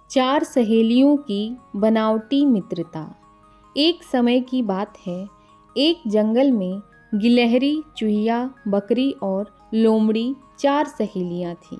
चार सहेलियों की बनावटी मित्रता। एक समय की बात है, एक जंगल में गिलहरी, चूहिया, बकरी और लोमड़ी चार सहेलियां थीं।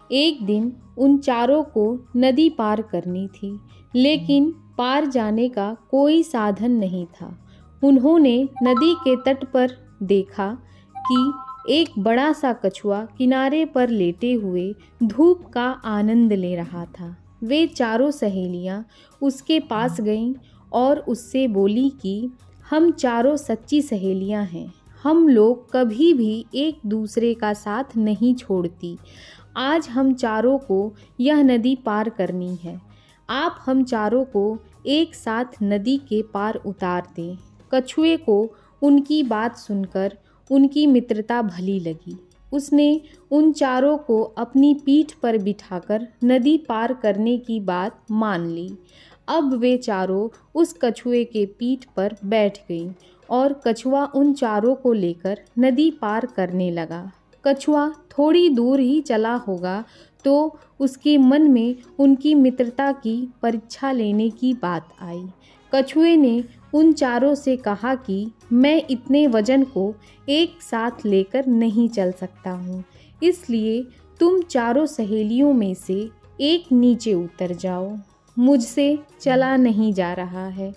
एक दिन उन चारों को नदी पार करनी थी, लेकिन पार जाने का कोई साधन नहीं था। उन्होंने नदी के तट पर देखा कि एक बड़ा सा कछुआ किनारे पर लेटे हुए धूप का आनंद ले रहा था। वे चारों सहेलियां उसके पास गईं और उससे बोली कि हम चारों सच्ची सहेलियां हैं। हम लोग कभी भी एक दूसरे का साथ नहीं छोड़ती। आज हम चारों को यह नदी पार करनी है। आप हम चारों को एक साथ नदी के पार उतार दें। कछुए को उनकी बात सुनकर उनकी मित्रता भली लगी। उसने उन चारों को अपनी पीठ पर बिठाकर नदी पार करने की बात मान ली। अब वे चारों उस कछुए के पीठ पर बैठ गईं और कछुआ उन चारों को लेकर नदी पार करने लगा। कछुआ थोड़ी दूर ही चला होगा तो उसके मन में उनकी मित्रता की परीक्षा लेने की बात आई। कछुए ने उन चारों से कहा कि मैं इतने वजन को एक साथ लेकर नहीं चल सकता हूँ, इसलिए तुम चारों सहेलियों में से एक नीचे उतर जाओ। मुझसे चला नहीं जा रहा है।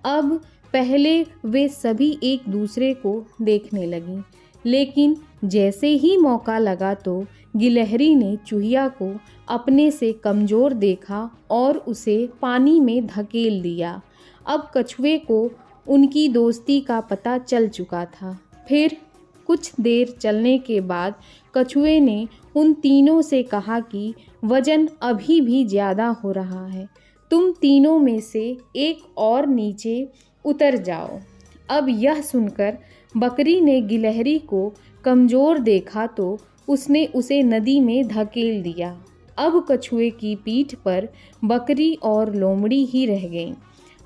अब पहले वे सभी एक दूसरे को देखने लगीं, लेकिन जैसे ही मौका लगा तो गिलहरी ने चूहिया को अपने से कमज़ोर देखा और उसे पानी में धकेल दिया। अब कछुए को उनकी दोस्ती का पता चल चुका था। फिर कुछ देर चलने के बाद कछुए ने उन तीनों से कहा कि वजन अभी भी ज़्यादा हो रहा है, तुम तीनों में से एक और नीचे उतर जाओ। अब यह सुनकर बकरी ने गिलहरी को कमज़ोर देखा तो उसने उसे नदी में धकेल दिया। अब कछुए की पीठ पर बकरी और लोमड़ी ही रह गईं।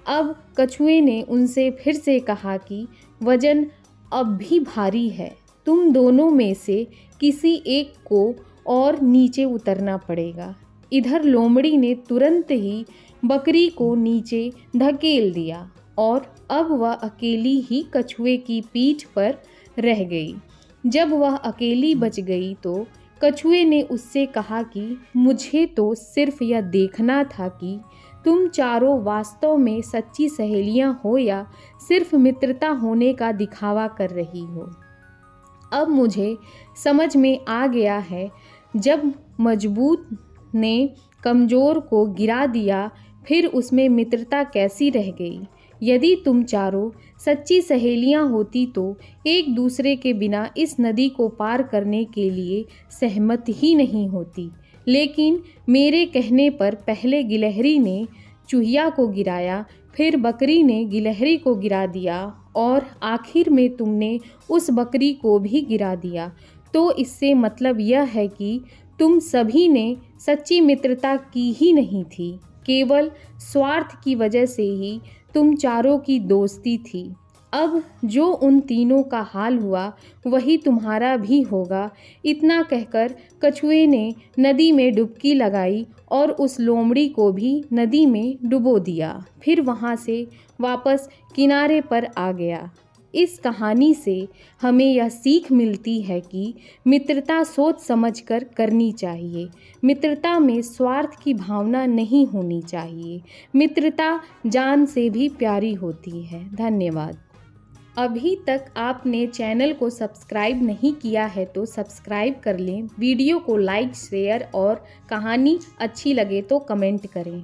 अब कछुए ने उनसे फिर से कहा कि वजन अब भी भारी है, तुम दोनों में से किसी एक को और नीचे उतरना पड़ेगा। इधर लोमड़ी ने तुरंत ही बकरी को नीचे धकेल दिया और अब वह अकेली ही कछुए की पीठ पर रह गई। जब वह अकेली बच गई तो कछुए ने उससे कहा कि मुझे तो सिर्फ यह देखना था कि तुम चारों वास्तव में सच्ची सहेलियां हो या सिर्फ मित्रता होने का दिखावा कर रही हो। अब मुझे समझ में आ गया है, जब मजबूत ने कमज़ोर को गिरा दिया, फिर उसमें मित्रता कैसी रह गई। यदि तुम चारों सच्ची सहेलियां होती तो एक दूसरे के बिना इस नदी को पार करने के लिए सहमत ही नहीं होती। लेकिन मेरे कहने पर पहले गिलहरी ने चूहिया को गिराया, फिर बकरी ने गिलहरी को गिरा दिया और आखिर में तुमने उस बकरी को भी गिरा दिया। तो इससे मतलब यह है कि तुम सभी ने सच्ची मित्रता की ही नहीं थी, केवल स्वार्थ की वजह से ही तुम चारों की दोस्ती थी। अब जो उन तीनों का हाल हुआ वही तुम्हारा भी होगा। इतना कहकर कछुए ने नदी में डुबकी लगाई और उस लोमड़ी को भी नदी में डुबो दिया। फिर वहाँ से वापस किनारे पर आ गया। इस कहानी से हमें यह सीख मिलती है कि मित्रता सोच समझकर करनी चाहिए। मित्रता में स्वार्थ की भावना नहीं होनी चाहिए। मित्रता जान से भी प्यारी होती है। धन्यवाद। अभी तक आपने चैनल को सब्सक्राइब नहीं किया है तो सब्सक्राइब कर लें। वीडियो को लाइक, शेयर और कहानी अच्छी लगे तो कमेंट करें।